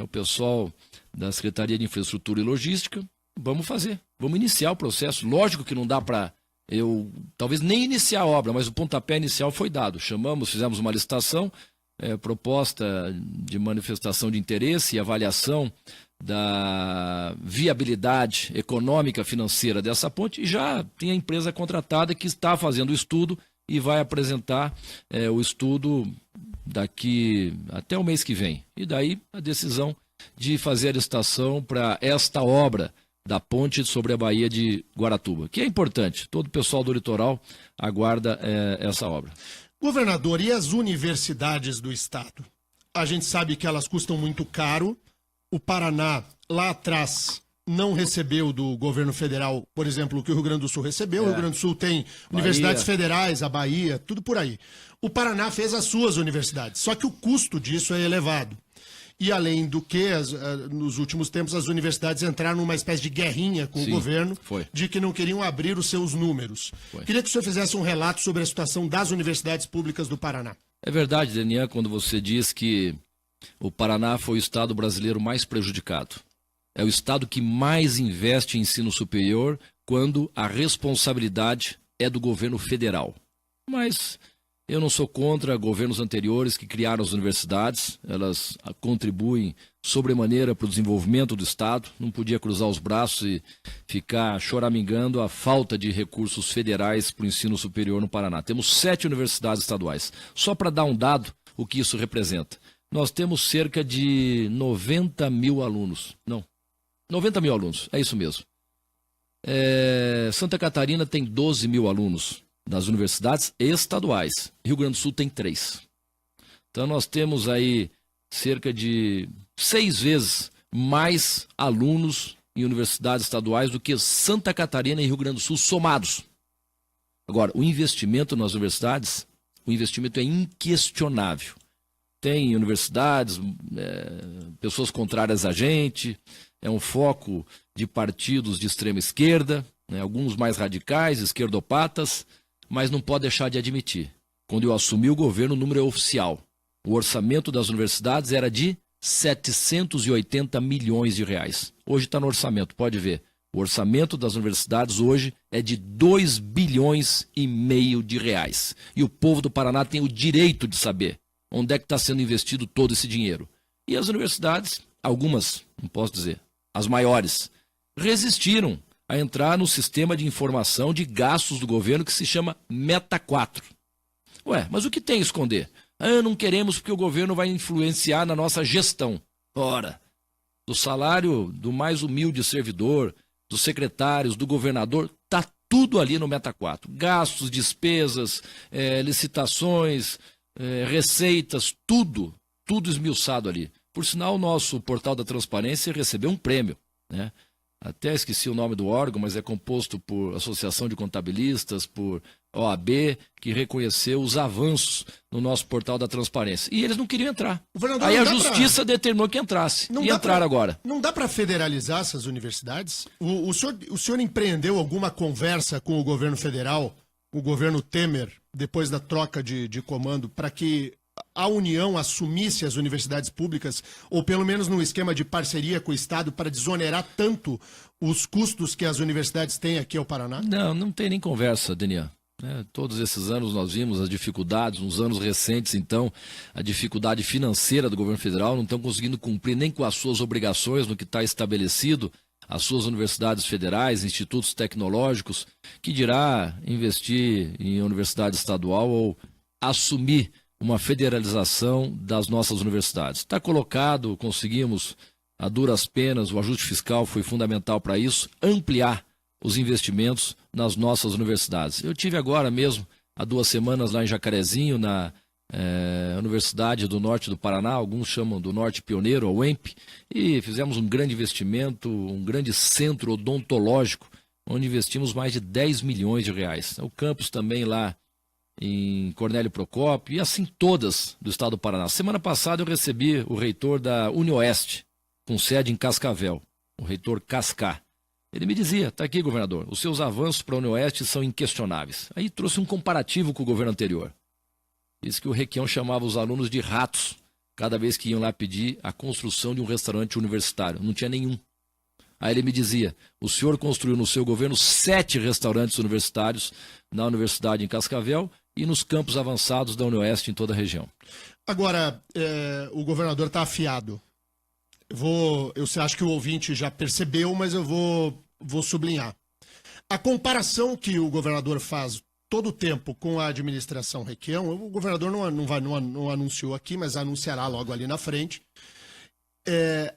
o pessoal da Secretaria de Infraestrutura e Logística, vamos fazer, vamos iniciar o processo. Lógico que não dá para talvez nem iniciar a obra, mas o pontapé inicial foi dado. Fizemos uma licitação, proposta de manifestação de interesse e avaliação da viabilidade econômica financeira dessa ponte, e já tem a empresa contratada que está fazendo o estudo e vai apresentar o estudo daqui até o mês que vem. E daí a decisão de fazer a licitação para esta obra da ponte sobre a Baía de Guaratuba, que é importante. Todo o pessoal do litoral aguarda essa obra. Governador, e as universidades do estado? A gente sabe que elas custam muito caro. O Paraná, lá atrás, não recebeu do governo federal, por exemplo, o que o Rio Grande do Sul recebeu. O Rio Grande do Sul tem universidades federais, a Bahia, tudo por aí. O Paraná fez as suas universidades, só que o custo disso é elevado. E além do que, nos últimos tempos, as universidades entraram numa espécie de guerrinha com o governo, de que não queriam abrir os seus números. Queria que o senhor fizesse um relato sobre a situação das universidades públicas do Paraná. É verdade, Daniel, quando você diz que o Paraná foi o estado brasileiro mais prejudicado. É o estado que mais investe em ensino superior quando a responsabilidade é do governo federal. Mas eu não sou contra governos anteriores que criaram as universidades, elas contribuem sobremaneira para o desenvolvimento do estado. Não podia cruzar os braços e ficar choramingando a falta de recursos federais para o ensino superior no Paraná. Temos 7 universidades estaduais. Só para dar um dado, o que isso representa. nós temos cerca de 90 mil alunos. Não, 90 mil alunos, é isso mesmo. Santa Catarina tem 12 mil alunos nas universidades estaduais. Rio Grande do Sul tem 3. Então nós temos aí cerca de 6 vezes mais alunos em universidades estaduais do que Santa Catarina e Rio Grande do Sul somados. Agora, o investimento nas universidades, o investimento é inquestionável. Tem universidades, pessoas contrárias a gente, é um foco de partidos de extrema esquerda, né, alguns mais radicais, esquerdopatas, mas não pode deixar de admitir. Quando eu assumi o governo, o número é oficial. O orçamento das universidades era de 780 milhões de reais. Hoje está no orçamento, pode ver. O orçamento das universidades hoje é de 2 bilhões e meio de reais. E o povo do Paraná tem o direito de saber onde é que está sendo investido todo esse dinheiro. E as universidades, algumas, não posso dizer, as maiores, resistiram a entrar no sistema de informação de gastos do governo que se chama Meta 4. Ué, mas o que tem a esconder? Não queremos porque o governo vai influenciar na nossa gestão. Ora, do salário do mais humilde servidor, dos secretários, do governador, está tudo ali no Meta 4. Gastos, despesas, licitações, receitas, tudo esmiuçado ali. Por sinal, o nosso portal da transparência recebeu um prêmio, né? Até esqueci o nome do órgão, mas é composto por Associação de Contabilistas, por OAB, que reconheceu os avanços no nosso portal da transparência. E eles não queriam entrar. Aí a justiça determinou que entrasse. E entraram agora. Não dá para federalizar essas universidades? O senhor empreendeu alguma conversa com o governo federal, o governo Temer, depois da troca de comando, para que a União assumisse as universidades públicas, ou pelo menos num esquema de parceria com o Estado, para desonerar tanto os custos que as universidades têm aqui ao Paraná? Não tem nem conversa, Denian. Todos esses anos nós vimos as dificuldades, nos anos recentes, então, a dificuldade financeira do governo federal, não estão conseguindo cumprir nem com as suas obrigações no que está estabelecido, as suas universidades federais, institutos tecnológicos, que dirá investir em universidade estadual ou assumir uma federalização das nossas universidades. Está colocado, conseguimos, a duras penas, o ajuste fiscal foi fundamental para isso, ampliar os investimentos nas nossas universidades. Eu tive agora mesmo, há 2 semanas, lá em Jacarezinho, na Universidade do Norte do Paraná, alguns chamam do Norte Pioneiro, a UEMP, e fizemos um grande investimento, um grande centro odontológico, onde investimos mais de 10 milhões de reais. O campus também lá em Cornélio Procópio, e assim todas do estado do Paraná. Semana passada eu recebi o reitor da UniOeste, com sede em Cascavel, o reitor Cascá. Ele me dizia, está aqui, governador, os seus avanços para a UniOeste são inquestionáveis. Aí trouxe um comparativo com o governo anterior. Disse que o Requião chamava os alunos de ratos cada vez que iam lá pedir a construção de um restaurante universitário. Não tinha nenhum. Aí ele me dizia, o senhor construiu no seu governo 7 restaurantes universitários na universidade em Cascavel e nos campos avançados da UniOeste em toda a região. Agora, o governador está afiado. Eu acho que o ouvinte já percebeu, mas eu vou sublinhar. A comparação que o governador faz todo o tempo com a administração Requião, o governador não anunciou aqui, mas anunciará logo ali na frente.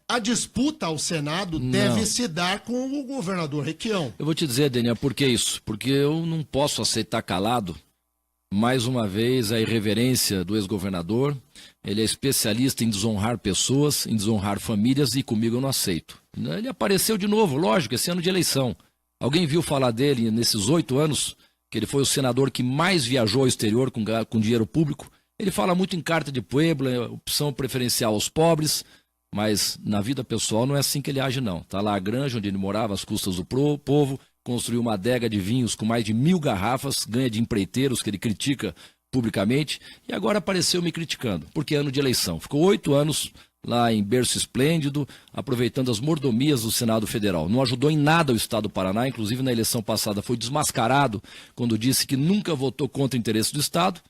A disputa ao Senado deve se dar com o governador Requião. Eu vou te dizer, Daniel, por que isso? Porque eu não posso aceitar calado, mais uma vez, a irreverência do ex-governador. Ele é especialista em desonrar pessoas, em desonrar famílias, e comigo eu não aceito. Ele apareceu de novo, lógico, esse ano de eleição. Alguém viu falar dele nesses 8 anos, que ele foi o senador que mais viajou ao exterior com dinheiro público? Ele fala muito em carta de Puebla, opção preferencial aos pobres, mas na vida pessoal não é assim que ele age, não. Está lá a granja onde ele morava às custas do povo, construiu uma adega de vinhos com mais de 1.000 garrafas, ganha de empreiteiros que ele critica publicamente, e agora apareceu me criticando, porque é ano de eleição. Ficou 8 anos lá em berço esplêndido, aproveitando as mordomias do Senado Federal. Não ajudou em nada o Estado do Paraná, inclusive na eleição passada foi desmascarado quando disse que nunca votou contra o interesse do Estado.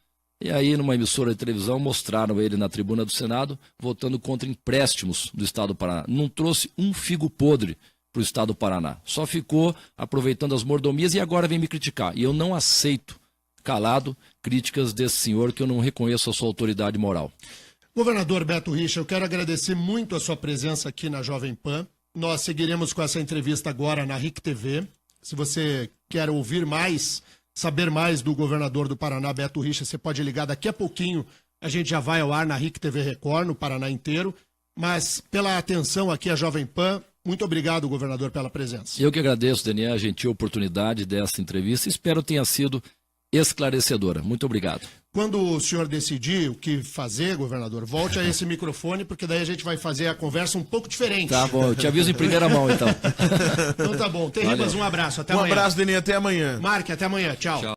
E aí, numa emissora de televisão, mostraram ele na tribuna do Senado, votando contra empréstimos do Estado do Paraná. Não trouxe um figo podre para o Estado do Paraná. Só ficou aproveitando as mordomias e agora vem me criticar. E eu não aceito, calado, críticas desse senhor que eu não reconheço a sua autoridade moral. Governador Beto Richa, eu quero agradecer muito a sua presença aqui na Jovem Pan. Nós seguiremos com essa entrevista agora na RIC TV. Se você quer ouvir mais, saber mais do governador do Paraná, Beto Richa, você pode ligar daqui a pouquinho. A gente já vai ao ar na RIC TV Record, no Paraná inteiro. Mas pela atenção aqui à Jovem Pan, muito obrigado, governador, pela presença. Eu que agradeço, Daniel, a gentil oportunidade dessa entrevista. Espero tenha sido esclarecedora. Muito obrigado. Quando o senhor decidir o que fazer, governador, volte a esse microfone, porque daí a gente vai fazer a conversa um pouco diferente. Tá bom, eu te aviso em primeira mão, então. Então tá bom. Terribas, um abraço. Até Um amanhã. abraço, Denis, até amanhã. Marque, até amanhã. Tchau.